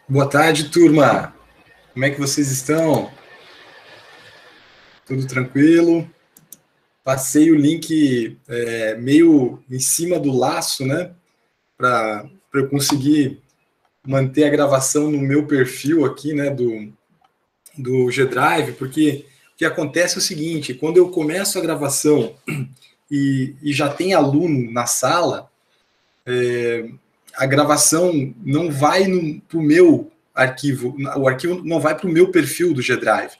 Boa tarde, turma. Como é que vocês estão? Tudo tranquilo? Passei o link meio em cima do laço, né? Para eu conseguir manter a gravação no meu perfil aqui, né? Do G-Drive, porque o que acontece é o seguinte: quando eu começo a gravação e já tem aluno na sala, a gravação não vai para o meu arquivo, o arquivo não vai para o meu perfil do G-Drive.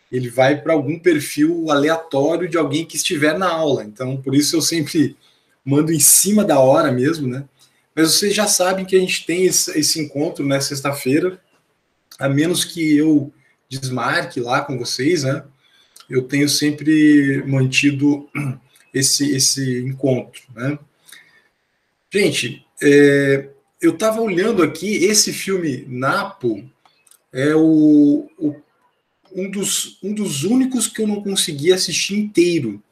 Ele vai para algum perfil aleatório de alguém que estiver na aula. Então, por isso eu sempre mando em cima da hora mesmo, né? Mas vocês já sabem que a gente tem esse encontro na sexta-feira, a menos que eu desmarque lá com vocês, né? Eu tenho sempre mantido esse encontro, né? Gente, eu estava olhando aqui, esse filme Napo é um dos únicos que eu não consegui assistir inteiro,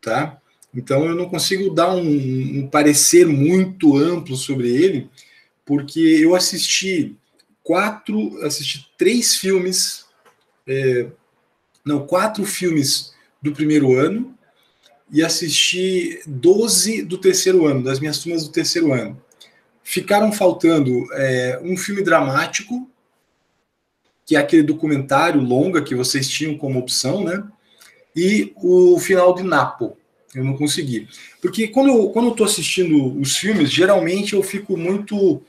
tá? Então eu não consigo dar um parecer muito amplo sobre ele, porque eu assisti três filmes, quatro filmes do primeiro ano e assisti 12 do terceiro ano, das minhas turmas do terceiro ano. Ficaram faltando um filme dramático, que é aquele documentário longa que vocês tinham como opção, né? E o final de Napo. Eu não consegui. Porque quando eu estou assistindo os filmes, geralmente eu fico muito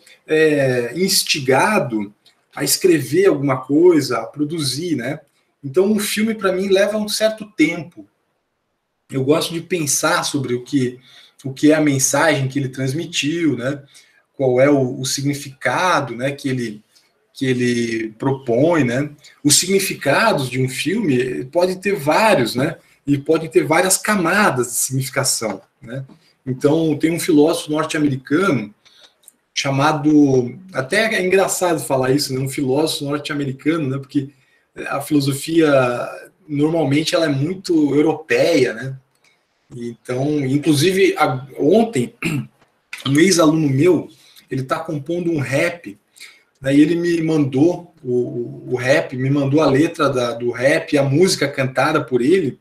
instigado a escrever alguma coisa, a produzir, né? Então, um filme, para mim, leva um certo tempo. Eu gosto de pensar sobre o que é a mensagem que ele transmitiu, né? Qual é o significado, né, que ele propõe, né? Os significados de um filme pode ter vários, né? E pode ter várias camadas de significação, né? Então, tem um filósofo norte-americano chamado, até é engraçado falar isso, né? Um filósofo norte-americano, né? Porque a filosofia normalmente ela é muito europeia, né? Então, inclusive ontem um ex-aluno meu, ele está compondo um rap. Daí ele me mandou o rap, me mandou a letra do rap, a música cantada por ele,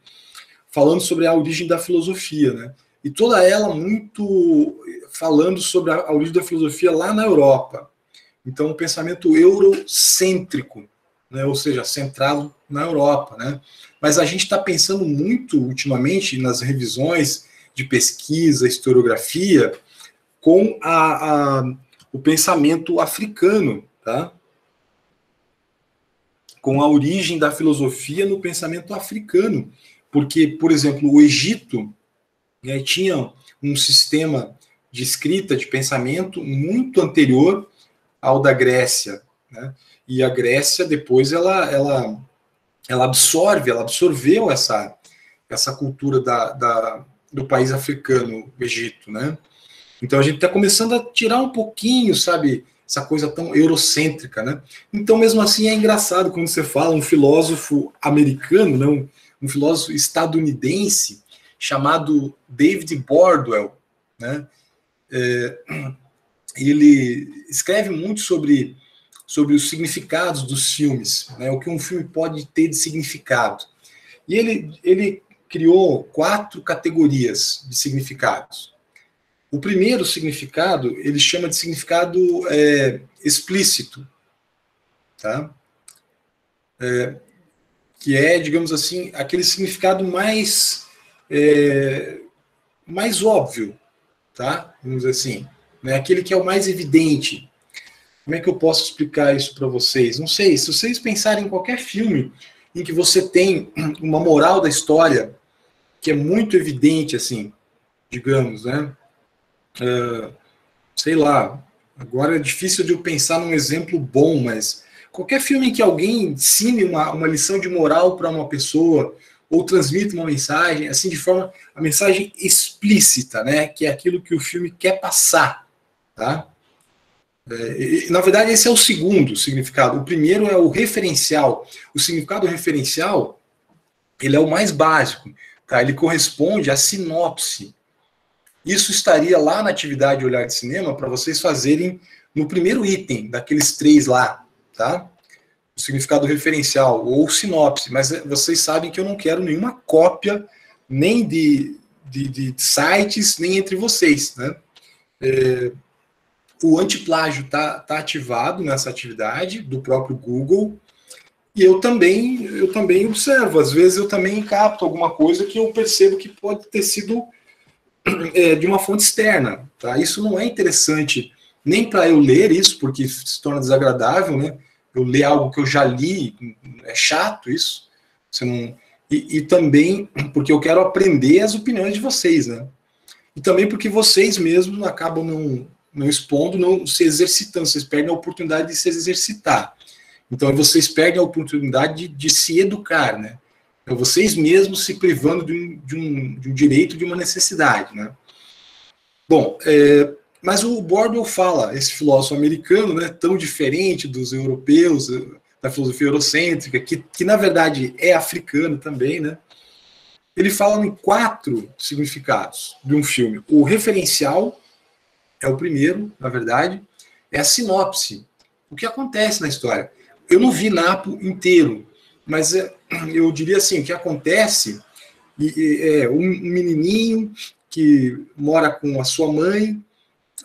falando sobre a origem da filosofia, né? E toda ela muito falando sobre a origem da filosofia lá na Europa. Então, um pensamento eurocêntrico, né? Ou seja, centrado na Europa, né? Mas a gente está pensando muito ultimamente nas revisões de pesquisa, historiografia, com o pensamento africano, tá? Com a origem da filosofia no pensamento africano. Porque, por exemplo, o Egito, né, tinha um sistema de escrita, de pensamento muito anterior ao da Grécia, né? E a Grécia depois ela absorveu essa cultura do país africano, o Egito, né? Então a gente está começando a tirar um pouquinho, sabe, essa coisa tão eurocêntrica, né? Então, mesmo assim, é engraçado quando você fala um filósofo americano, né, um filósofo estadunidense chamado David Bordwell, né? Ele escreve muito sobre os significados dos filmes, né? O que um filme pode ter de significado. E ele criou 4 categorias de significados. O primeiro significado, ele chama de significado explícito, tá? Que é, digamos assim, aquele significado mais óbvio, tá? Vamos dizer assim, né? Aquele que é o mais evidente. Como é que eu posso explicar isso para vocês? Não sei, se vocês pensarem em qualquer filme em que você tem uma moral da história que é muito evidente, assim, digamos, né? Sei lá, agora é difícil de eu pensar num exemplo bom, mas qualquer filme em que alguém ensine uma lição de moral para uma pessoa ou transmita uma mensagem, assim, de forma, a mensagem explícita, né, que é aquilo que o filme quer passar, tá? Na verdade, esse é o segundo significado. O primeiro é o referencial. O significado referencial, ele é o mais básico, tá? Ele corresponde à sinopse. Isso estaria lá na atividade Olhar de Cinema para vocês fazerem no primeiro item daqueles 3 lá, tá? O significado referencial, ou sinopse, mas vocês sabem que eu não quero nenhuma cópia, nem de sites, nem entre vocês, né? O antiplágio tá ativado nessa atividade do próprio Google, e eu também observo, às vezes eu também capto alguma coisa que eu percebo que pode ter sido de uma fonte externa, tá? Isso não é interessante nem para eu ler isso, porque se torna desagradável, né? Eu ler algo que eu já li, é chato isso. Você não... e também porque eu quero aprender as opiniões de vocês, né? E também porque vocês mesmos acabam não expondo, não se exercitando, vocês perdem a oportunidade de se exercitar. Então vocês perdem a oportunidade de se educar, né? Então, vocês mesmos se privando de um direito, de uma necessidade, né? Bom, mas o Bordwell fala, esse filósofo americano, né, tão diferente dos europeus, da filosofia eurocêntrica, que na verdade é africano também, né? Ele fala em 4 significados de um filme. O referencial é o primeiro, na verdade, é a sinopse. O que acontece na história? Eu não vi Napo inteiro, mas eu diria assim, o que acontece é um menininho que mora com a sua mãe,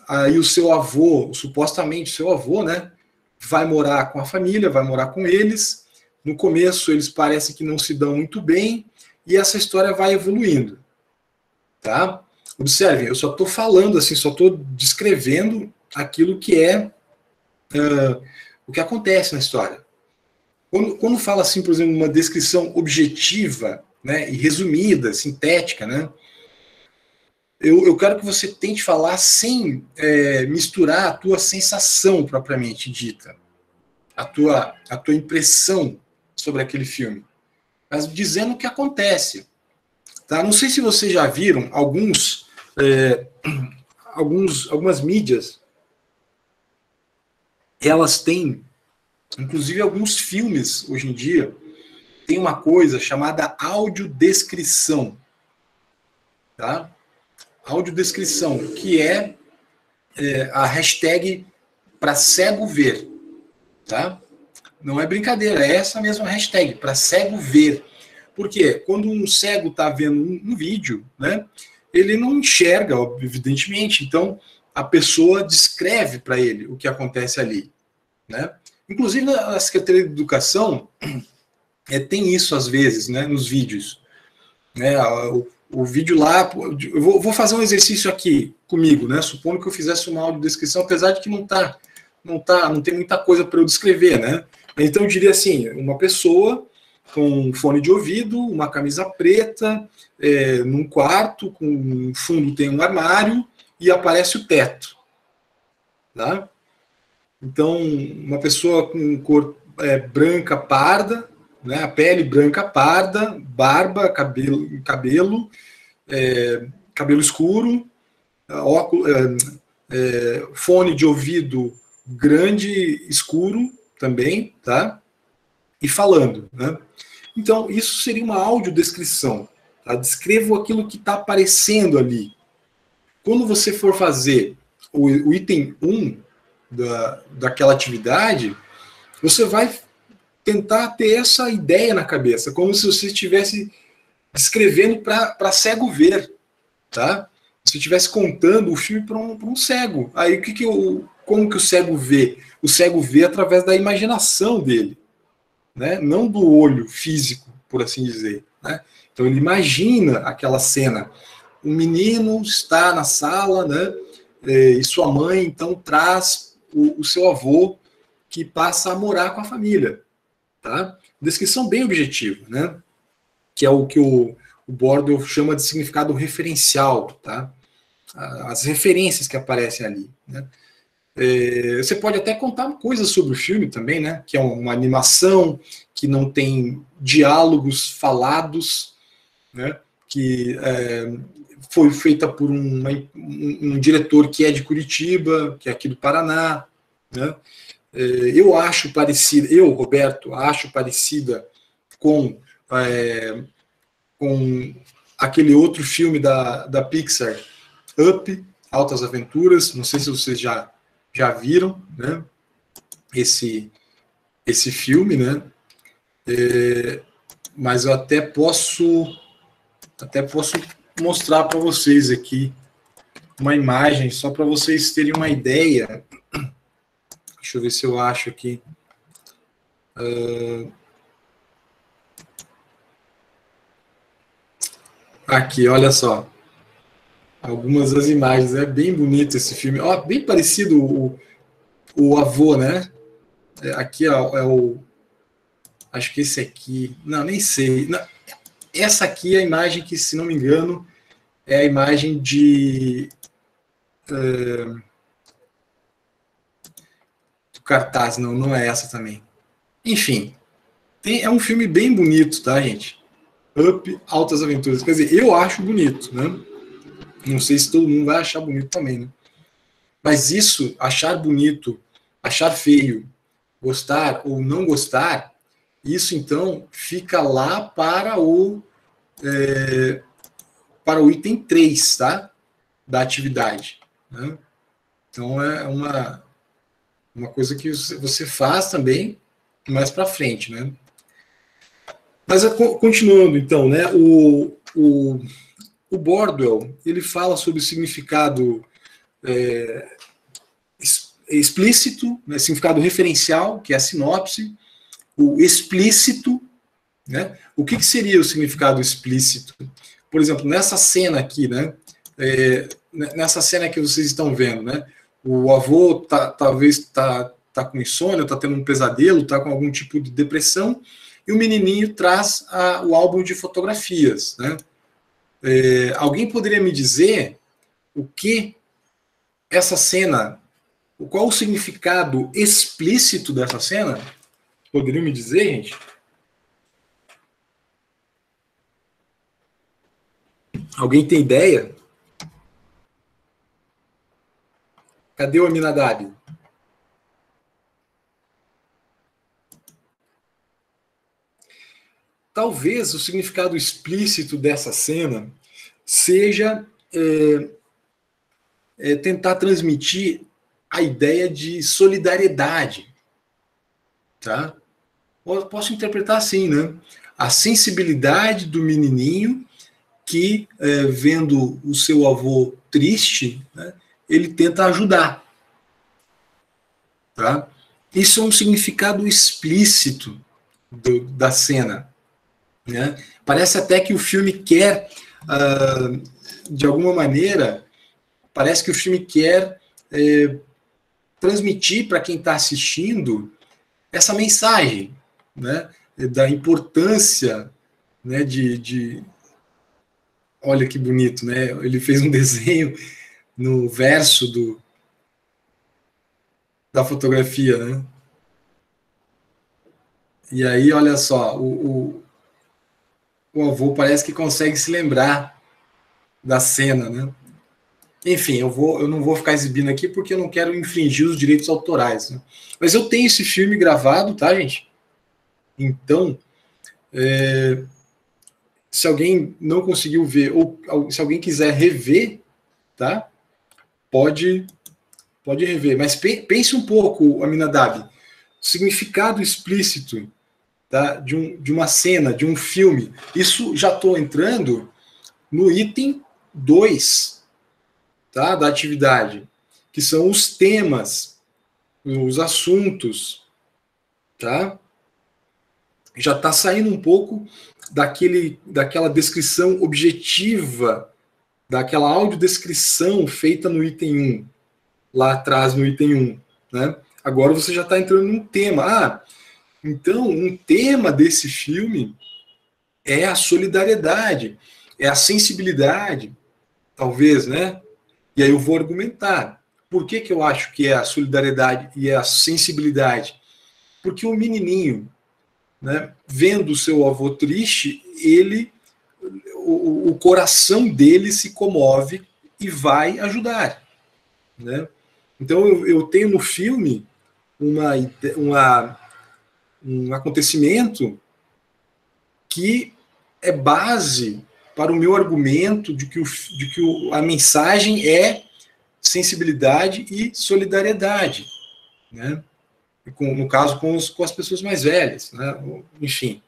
aí o seu avô, supostamente seu avô, né, vai morar com a família, vai morar com eles. No começo eles parecem que não se dão muito bem, e essa história vai evoluindo, tá? Observem, eu só estou falando assim, só estou descrevendo aquilo que é o que acontece na história. Quando fala assim, por exemplo, uma descrição objetiva, né, e resumida, sintética, né, eu quero que você tente falar sem misturar a tua sensação propriamente dita, a tua impressão sobre aquele filme, mas dizendo o que acontece. Tá? Não sei se vocês já viram algumas mídias, elas têm, inclusive alguns filmes hoje em dia, tem uma coisa chamada audiodescrição. Tá? Audiodescrição, que é a hashtag para cego ver. Tá? Não é brincadeira, é essa mesma hashtag, para cego ver. Por quê? Quando um cego está vendo um vídeo, né, ele não enxerga, evidentemente, então a pessoa descreve para ele o que acontece ali. Né? Inclusive, a Secretaria de Educação tem isso às vezes, né, nos vídeos. Né, o vídeo lá, eu vou fazer um exercício aqui comigo, né, supondo que eu fizesse uma audiodescrição, apesar de que não tem muita coisa para eu descrever, né? Então eu diria assim, uma pessoa com um fone de ouvido, uma camisa preta, num quarto, com no fundo tem um armário e aparece o teto. Tá? Então, uma pessoa com cor branca parda, né, a pele branca parda, barba, cabelo escuro, óculos, fone de ouvido grande, escuro também, tá? E falando, né? Então, isso seria uma audiodescrição. Tá? Descrevo aquilo que está aparecendo ali. Quando você for fazer o item 1 daquela atividade, você vai tentar ter essa ideia na cabeça, como se você estivesse descrevendo para cego ver. Tá? Se estivesse contando o filme para um cego. Aí como que o cego vê? O cego vê através da imaginação dele. Né? Não do olho físico, por assim dizer. Né? Então ele imagina aquela cena. O menino está na sala, né? E sua mãe então traz o seu avô, que passa a morar com a família. Tá? Descrição bem objetiva, né? Que é o que o Bordwell chama de significado referencial. Tá? As referências que aparecem ali. Né? Você pode até contar coisas sobre o filme também, né? Que é uma animação que não tem diálogos falados, né? Que foi feita por um diretor que é de Curitiba, que é aqui do Paraná, né? Eu acho parecida, Roberto, acho parecida com aquele outro filme da Pixar, Up, Altas Aventuras. Não sei se vocês já viram, né? Esse esse filme, né? Mas eu até posso mostrar para vocês aqui uma imagem, só para vocês terem uma ideia. Deixa eu ver se eu acho aqui. Aqui, olha só. Algumas das imagens. É bem bonito esse filme. Ó, bem parecido o avô, né? Aqui ó, é o... Acho que esse aqui... Não, nem sei. Não, essa aqui é a imagem que, se não me engano, é a imagem de... do cartaz. Não, não é essa também. Enfim, é um filme bem bonito, tá, gente? Up, Altas Aventuras. Quer dizer, eu acho bonito, né? Não sei se todo mundo vai achar bonito também, né? Mas isso, achar bonito, achar feio, gostar ou não gostar, isso então fica lá para o item 3, tá? Da atividade. Né? Então é uma coisa que você faz também mais para frente, né? Mas continuando, então, né? O Bordwell, ele fala sobre o significado explícito, né, significado referencial, que é a sinopse, o explícito, né? O que seria o significado explícito? Por exemplo, nessa cena aqui, né? Nessa cena que vocês estão vendo, né? O avô talvez está com insônia, está tendo um pesadelo, está com algum tipo de depressão, e o menininho traz o álbum de fotografias, né? Alguém poderia me dizer o que essa cena, qual o significado explícito dessa cena? Poderiam me dizer, gente? Alguém tem ideia? Cadê o Aminadab? Talvez o significado explícito dessa cena seja tentar transmitir a ideia de solidariedade. Tá? Posso interpretar assim, né? A sensibilidade do menininho que, vendo o seu avô triste, né, ele tenta ajudar. Tá? Isso é um significado explícito da cena. Né? Parece até que o filme quer, de alguma maneira, parece que o filme quer transmitir para quem está assistindo essa mensagem, né? Da importância, né, Olha que bonito, né? Ele fez um desenho no verso da fotografia, né? E aí, olha só, o avô parece que consegue se lembrar da cena, né? Enfim, eu não vou ficar exibindo aqui porque eu não quero infringir os direitos autorais. Né? Mas eu tenho esse filme gravado, tá, gente? Então, se alguém não conseguiu ver, ou se alguém quiser rever, tá? Pode rever. Mas pense um pouco, Aminadab, significado explícito, tá? de uma cena, de um filme. Isso já estou entrando no item 2, tá? Da atividade, que são os temas, os assuntos, tá? Já está saindo um pouco daquela descrição objetiva, daquela audiodescrição feita no item 1, lá atrás no item 1. Né? Agora você já está entrando num tema. Então, um tema desse filme é a solidariedade, é a sensibilidade, talvez, né? E aí eu vou argumentar. Por que eu acho que é a solidariedade e a sensibilidade? Porque o menininho, né, vendo o seu avô triste, o coração dele se comove e vai ajudar. Né? Então eu tenho no filme um acontecimento que é base para o meu argumento de que a mensagem é sensibilidade e solidariedade. Né? no caso com as pessoas mais velhas, né? Enfim,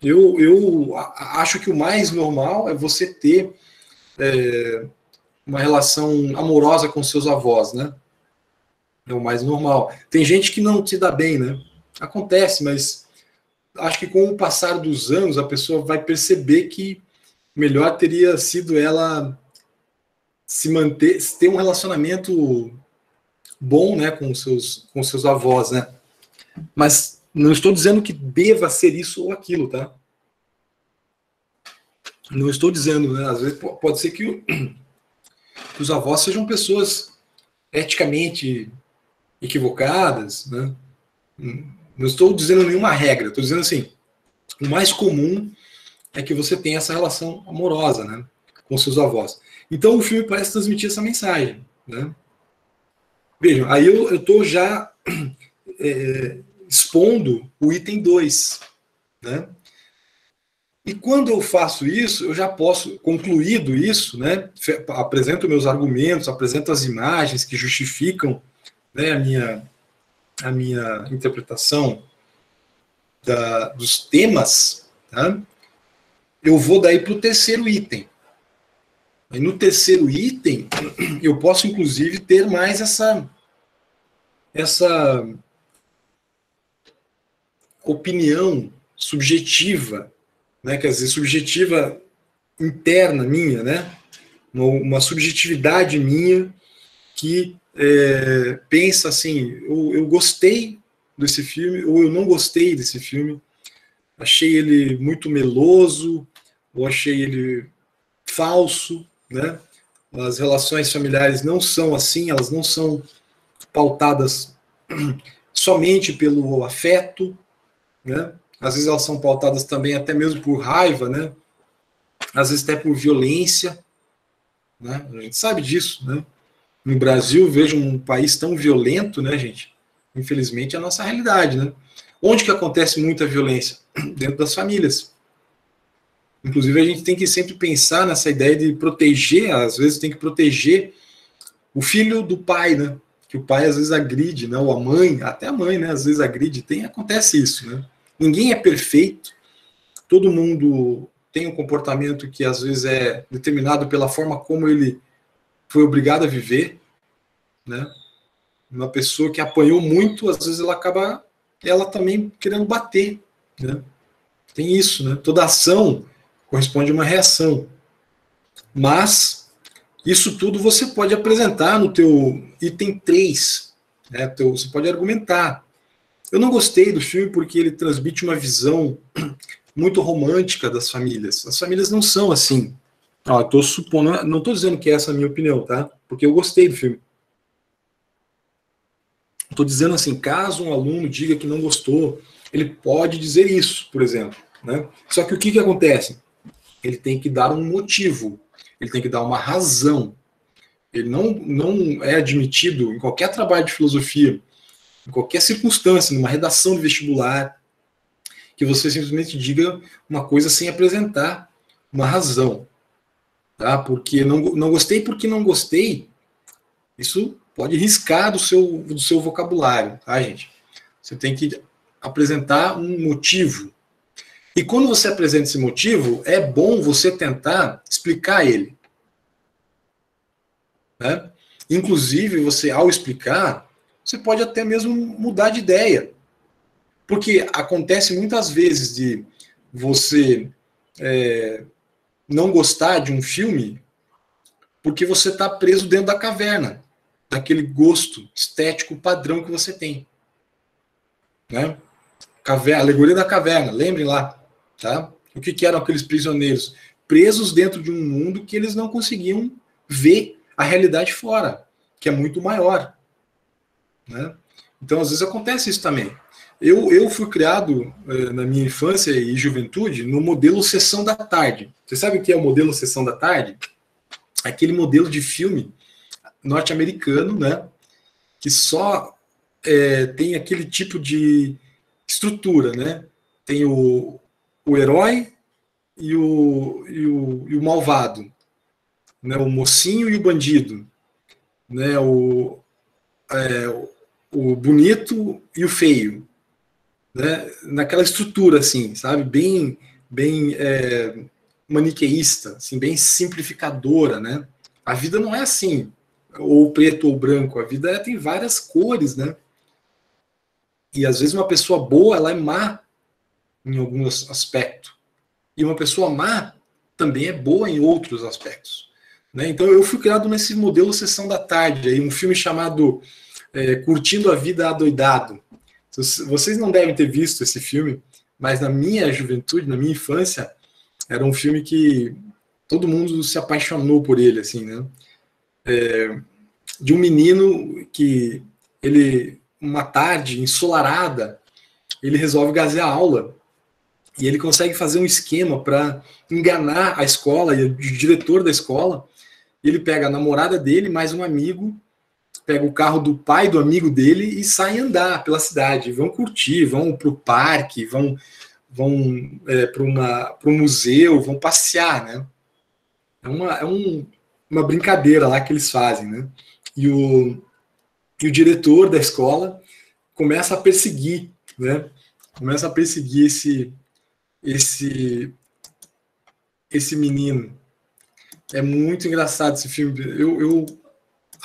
eu acho que o mais normal é você ter uma relação amorosa com seus avós, né? É o mais normal. Tem gente que não se dá bem, né? Acontece, mas acho que com o passar dos anos a pessoa vai perceber que melhor teria sido ela se manter, ter um relacionamento bom, né, com seus avós, né? Mas não estou dizendo que deva ser isso ou aquilo, tá? Não estou dizendo, né? Às vezes pode ser que os avós sejam pessoas eticamente equivocadas, né? Não estou dizendo nenhuma regra, estou dizendo assim, o mais comum é que você tenha essa relação amorosa, né, com seus avós. Então o filme parece transmitir essa mensagem, né? Vejam, aí eu estou já expondo o item 2, né? E quando eu faço isso, eu já posso, concluído isso, né, apresento meus argumentos, apresento as imagens que justificam, né, a minha interpretação dos temas, tá? Eu vou daí para o terceiro item. E no terceiro item, eu posso, inclusive, ter mais essa opinião subjetiva, né? Quer dizer, subjetiva interna minha, né? Uma subjetividade minha que pensa assim, eu gostei desse filme, ou eu não gostei desse filme, achei ele muito meloso, ou achei ele falso, né? As relações familiares não são assim, elas não são pautadas somente pelo afeto, né? Às vezes elas são pautadas também até mesmo por raiva, né? Às vezes até por violência, né? A gente sabe disso, né? No Brasil, vejo um país tão violento, né, gente? Infelizmente é a nossa realidade, né? Onde que acontece muita violência? Dentro das famílias. Inclusive, a gente tem que sempre pensar nessa ideia de proteger, às vezes tem que proteger o filho do pai, né? Que o pai às vezes agride, né? Ou a mãe, até a mãe, né? Às vezes agride. Acontece isso, né? Ninguém é perfeito, todo mundo tem um comportamento que às vezes é determinado pela forma como ele foi obrigado a viver, né? Uma pessoa que apanhou muito, às vezes ela acaba, ela também querendo bater, né? Tem isso, né? Toda ação corresponde a uma reação. Mas isso tudo você pode apresentar no teu item 3, né? Você pode argumentar. Eu não gostei do filme porque ele transmite uma visão muito romântica das famílias. As famílias não são assim. Eu estou supondo, não estou dizendo que essa é a minha opinião, tá? Porque eu gostei do filme. Estou dizendo assim, caso um aluno diga que não gostou, ele pode dizer isso, por exemplo, né? Só que o que acontece? Ele tem que dar um motivo, ele tem que dar uma razão. Ele não é admitido em qualquer trabalho de filosofia, em qualquer circunstância, numa redação de vestibular, que você simplesmente diga uma coisa sem apresentar uma razão. Tá? Porque não gostei porque não gostei, isso pode riscar do seu vocabulário, tá, gente? Você tem que apresentar um motivo. E quando você apresenta esse motivo, é bom você tentar explicar ele. Né? Inclusive, você, ao explicar, você pode até mesmo mudar de ideia. Porque acontece muitas vezes de você não gostar de um filme porque você está preso dentro da caverna, daquele gosto estético padrão que você tem. Né? Alegoria da caverna, lembrem lá. Tá? O que eram aqueles prisioneiros? Presos dentro de um mundo que eles não conseguiam ver a realidade fora, que é muito maior. Né? Então, às vezes acontece isso também. Eu fui criado na minha infância e juventude no modelo Sessão da Tarde. Você sabe o que é o modelo Sessão da Tarde? Aquele modelo de filme norte-americano, né, que só tem aquele tipo de estrutura, né? Tem o herói e o malvado, né? O mocinho e o bandido, né? o bonito e o feio, né? Naquela estrutura, assim, sabe? Bem maniqueísta, assim, bem simplificadora, né? A vida não é assim, ou preto ou branco. A vida tem várias cores, né? E às vezes uma pessoa boa, ela é má em alguns aspectos. E uma pessoa má também é boa em outros aspectos. Né? Então eu fui criado nesse modelo Sessão da Tarde, aí, um filme chamado Curtindo a Vida Adoidado. Vocês não devem ter visto esse filme, mas na minha juventude, na minha infância, era um filme que todo mundo se apaixonou por ele, assim, né? De um menino que uma tarde ensolarada, ele resolve gazear a aula e ele consegue fazer um esquema para enganar a escola e o diretor da escola. Ele pega a namorada dele, mais um amigo, pega o carro do pai do amigo dele e sai andar pela cidade. Vão curtir, vão para o parque, vão para um museu, vão passear, né? Uma brincadeira lá que eles fazem, né? E o diretor da escola começa a perseguir, né? Começa a perseguir esse menino. É muito engraçado esse filme. Eu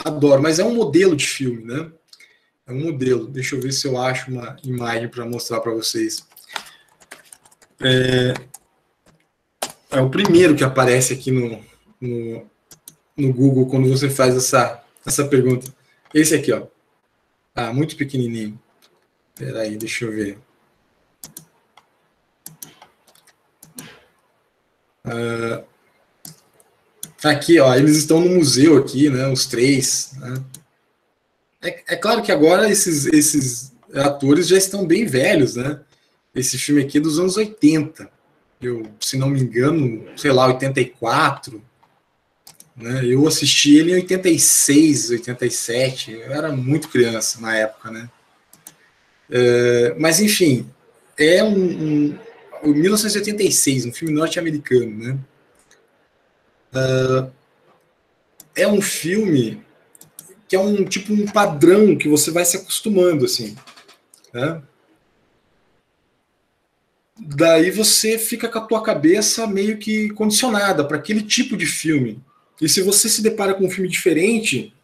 adoro, mas é um modelo de filme, né? É um modelo. Deixa eu ver se eu acho uma imagem para mostrar para vocês. É o primeiro que aparece aqui no Google quando você faz essa pergunta. Esse aqui, ó. Ah, muito pequenininho. Espera aí, deixa eu ver. Aqui, ó, eles estão no museu aqui, né? Os três. Né? É claro que agora esses atores já estão bem velhos, né? Esse filme aqui é dos anos 80. Se não me engano, sei lá, 84. Né? Eu assisti ele em 86, 87. Eu era muito criança na época, né? Mas, enfim, é 1986, um filme norte-americano, né? É um filme que é um padrão que você vai se acostumando, assim, né? Daí você fica com a tua cabeça meio que condicionada para aquele tipo de filme. E se você se depara com um filme diferente,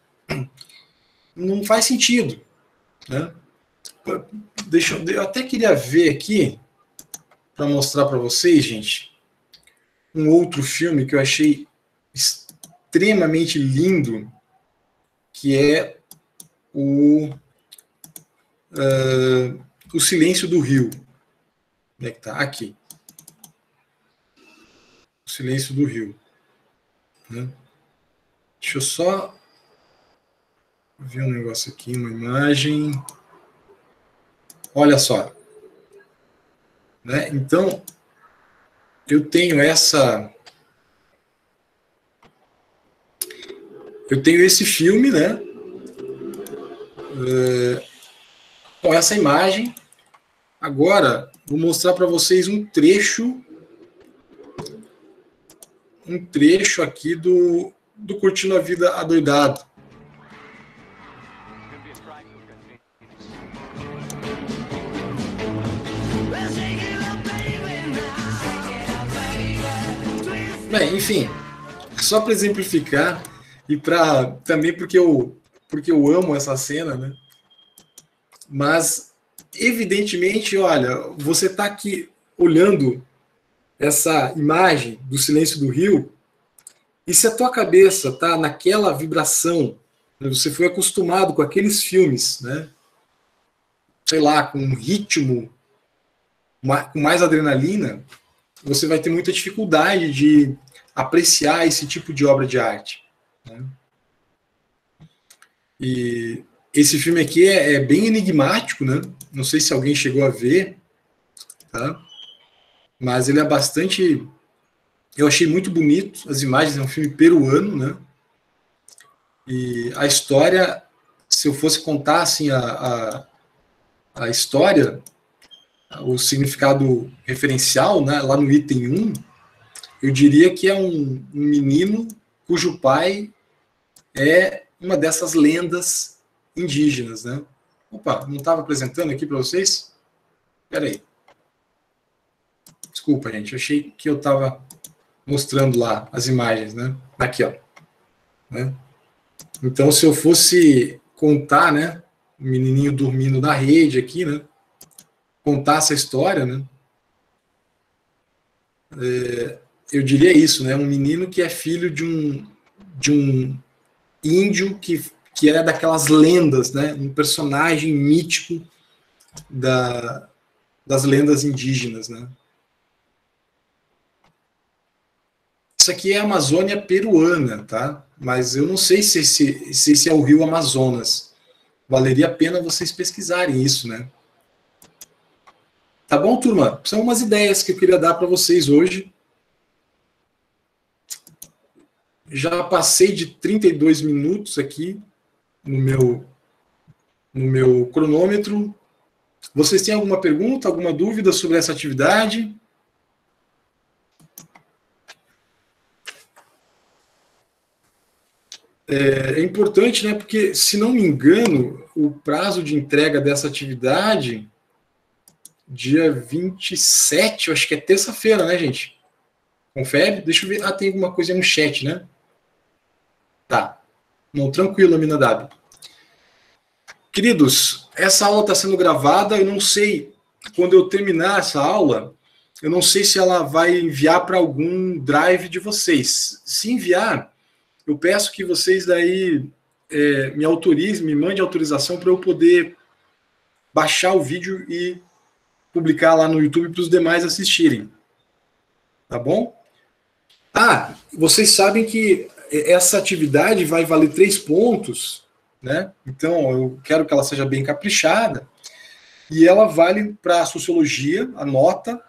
não faz sentido, né? Eu até queria ver aqui para mostrar para vocês, gente, um outro filme que eu achei extremamente lindo, que é o Silêncio do Rio. Onde é que tá? Aqui. O Silêncio do Rio. Né? Deixa eu só ver um negócio aqui, uma imagem. Olha só. Né? Então, eu tenho esse filme, né? Com essa imagem. Agora, vou mostrar para vocês um trecho aqui do Curtindo a Vida Adoidado. Bem, enfim, só para exemplificar e também porque eu amo essa cena, né? Mas evidentemente, olha, você está aqui olhando essa imagem do Silêncio do Rio, e se a tua cabeça está naquela vibração, né, você foi acostumado com aqueles filmes, né? Sei lá, com um ritmo, com mais adrenalina, você vai ter muita dificuldade de apreciar esse tipo de obra de arte. Né? E esse filme aqui é bem enigmático, né? Não sei se alguém chegou a ver, tá? Mas ele é bastante... Eu achei muito bonito, as imagens, é um filme peruano, né? E a história, se eu fosse contar assim, a história, o significado referencial, né, lá no item 1, eu diria que é um menino cujo pai é uma dessas lendas indígenas, né? Opa, não estava apresentando aqui para vocês? Espera aí. Desculpa, gente. Eu achei que eu estava mostrando lá as imagens, né? Aqui, ó. Né? Então, se eu fosse contar, né? O menininho dormindo na rede aqui, né? Contar essa história, né? Eu diria isso, né? Um menino que é filho de um índio que era daquelas lendas, né? Um personagem mítico das lendas indígenas, né? Isso aqui é a Amazônia peruana, tá? Mas eu não sei se esse é o rio Amazonas. Valeria a pena vocês pesquisarem isso, né? Tá bom, turma? São umas ideias que eu queria dar para vocês hoje. Já passei de 32 minutos aqui no meu cronômetro. Vocês têm alguma pergunta, alguma dúvida sobre essa atividade? É importante, né? Porque, se não me engano, o prazo de entrega dessa atividade, dia 27, eu acho que é terça-feira, né, gente? Confere? Deixa eu ver. Ah, tem alguma coisa no chat, né? Tá. Não, tranquilo, Aminadab. Queridos, essa aula está sendo gravada. Eu não sei, quando eu terminar essa aula, eu não sei se ela vai enviar para algum drive de vocês. Se enviar, eu peço que vocês daí me autorizem, me mandem autorização para eu poder baixar o vídeo e publicar lá no YouTube para os demais assistirem. Tá bom? Ah, vocês sabem que essa atividade vai valer 3 pontos, né? Então, eu quero que ela seja bem caprichada. E ela vale para a sociologia, a nota.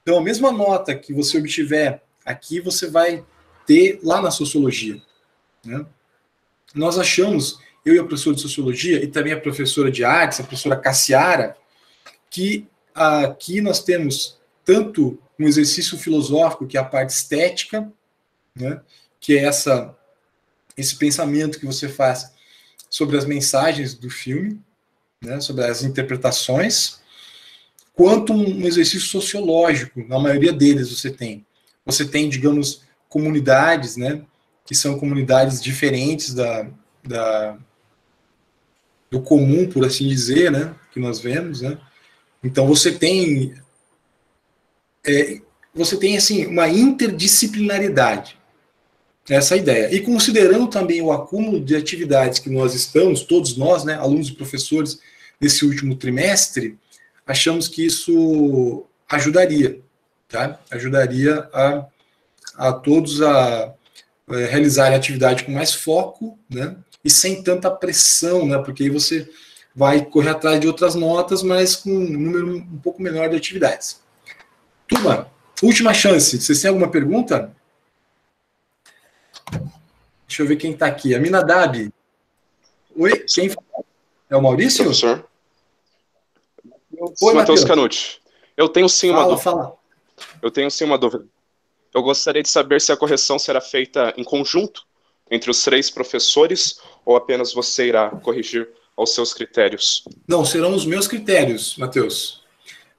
Então, a mesma nota que você obtiver aqui, você vai ter lá na sociologia, né? Nós achamos, eu e a professora de sociologia, e também a professora de artes, a professora Cassiara, que aqui nós temos tanto um exercício filosófico, que é a parte estética, né, que é esse pensamento que você faz sobre as mensagens do filme, né, sobre as interpretações, quanto um exercício sociológico. Na maioria deles você tem. Você tem, digamos, comunidades, né, que são comunidades diferentes do comum, por assim dizer, né, que nós vemos, né. Então você tem assim uma interdisciplinaridade, essa é a ideia. E considerando também o acúmulo de atividades que nós estamos, todos nós, né, alunos e professores, nesse último trimestre, achamos que isso ajudaria, tá? Ajudaria a todos a realizarem a atividade com mais foco, né, e sem tanta pressão, né, porque aí você vai correr atrás de outras notas, mas com um número um pouco menor de atividades. Turma, última chance. Vocês têm alguma pergunta? Deixa eu ver quem está aqui. Aminadab. Oi, quem fala? É o Maurício? Professor? Oi, Matheus Matheus. Canucci. Eu tenho sim uma dúvida. Fala. Eu tenho sim uma dúvida. Eu gostaria de saber se a correção será feita em conjunto entre os 3 professores ou apenas você irá corrigir aos seus critérios? Não, serão os meus critérios, Matheus.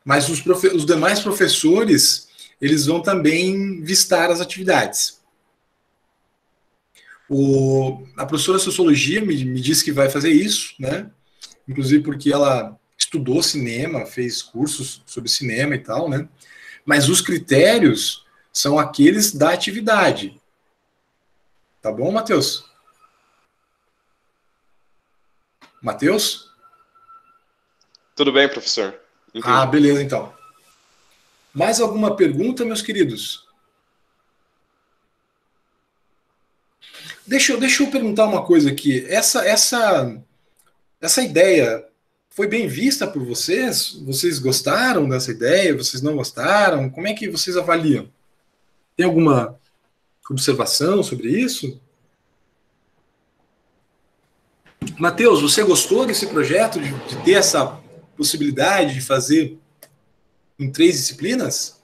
Mas os demais professores, eles vão também vistar as atividades. A professora de Sociologia me disse que vai fazer isso, né? Inclusive porque ela estudou cinema, fez cursos sobre cinema e tal, né? Mas os critérios são aqueles da atividade. Tá bom, Matheus? Matheus? Tudo bem, professor. Entendi. Ah, beleza, então. Mais alguma pergunta, meus queridos? Deixa eu perguntar uma coisa aqui. Essa ideia foi bem vista por vocês? Vocês gostaram dessa ideia? Vocês não gostaram? Como é que vocês avaliam? Tem alguma observação sobre isso? Matheus, você gostou desse projeto, de ter essa possibilidade de fazer em 3 disciplinas?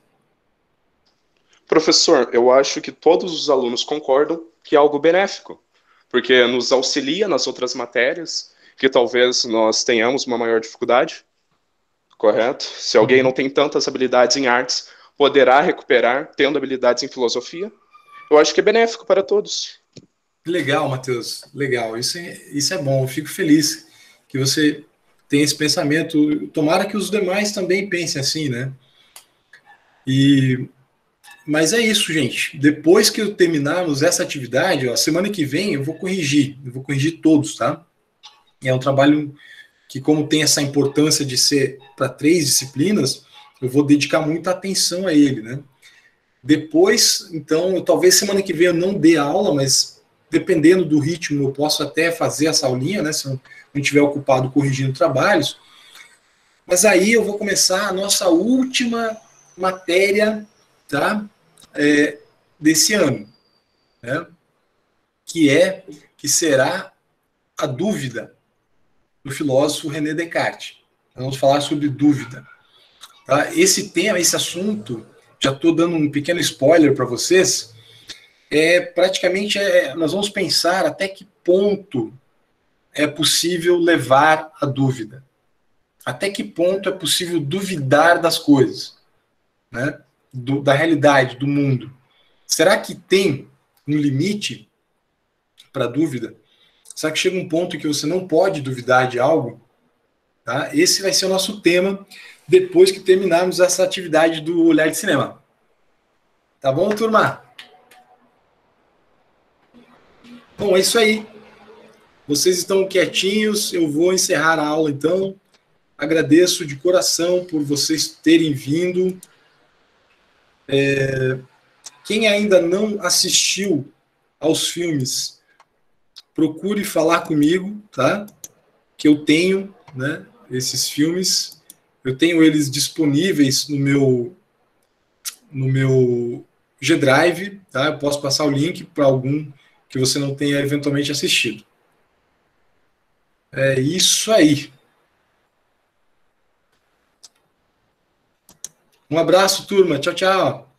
Professor, eu acho que todos os alunos concordam que é algo benéfico, porque nos auxilia nas outras matérias que talvez nós tenhamos uma maior dificuldade, correto? Se alguém não tem tantas habilidades em artes, poderá recuperar tendo habilidades em filosofia. Eu acho que é benéfico para todos. Legal, Matheus. Legal. Isso é bom. Eu fico feliz que você tem esse pensamento. Tomara que os demais também pensem assim, né? Mas é isso, gente. Depois que eu terminarmos essa atividade, ó, semana que vem eu vou corrigir todos, tá? É um trabalho que, como tem essa importância de ser para 3 disciplinas, eu vou dedicar muita atenção a ele, né? Depois, então, talvez semana que vem eu não dê aula, mas dependendo do ritmo, eu posso até fazer essa aulinha, né? Se eu não estiver ocupado corrigindo trabalhos. Mas aí eu vou começar a nossa última matéria, tá? Desse ano, né? Que será a dúvida do filósofo René Descartes. Vamos falar sobre dúvida. Tá? Esse tema, esse assunto, já estou dando um pequeno spoiler para vocês, praticamente nós vamos pensar até que ponto é possível levar a dúvida. Até que ponto é possível duvidar das coisas, né? Da realidade, do mundo. Será que tem um limite para a dúvida? Será que chega um ponto em que você não pode duvidar de algo? Tá? Esse vai ser o nosso tema depois que terminarmos essa atividade do Olhar de Cinema. Tá bom, turma? Bom, é isso aí. Vocês estão quietinhos, eu vou encerrar a aula então. Agradeço de coração por vocês terem vindo. Quem ainda não assistiu aos filmes, procure falar comigo, tá? Que eu tenho, né, esses filmes. Eu tenho eles disponíveis no meu G-Drive, tá? Eu posso passar o link para algum que você não tenha eventualmente assistido. É isso aí. Um abraço, turma. Tchau, tchau.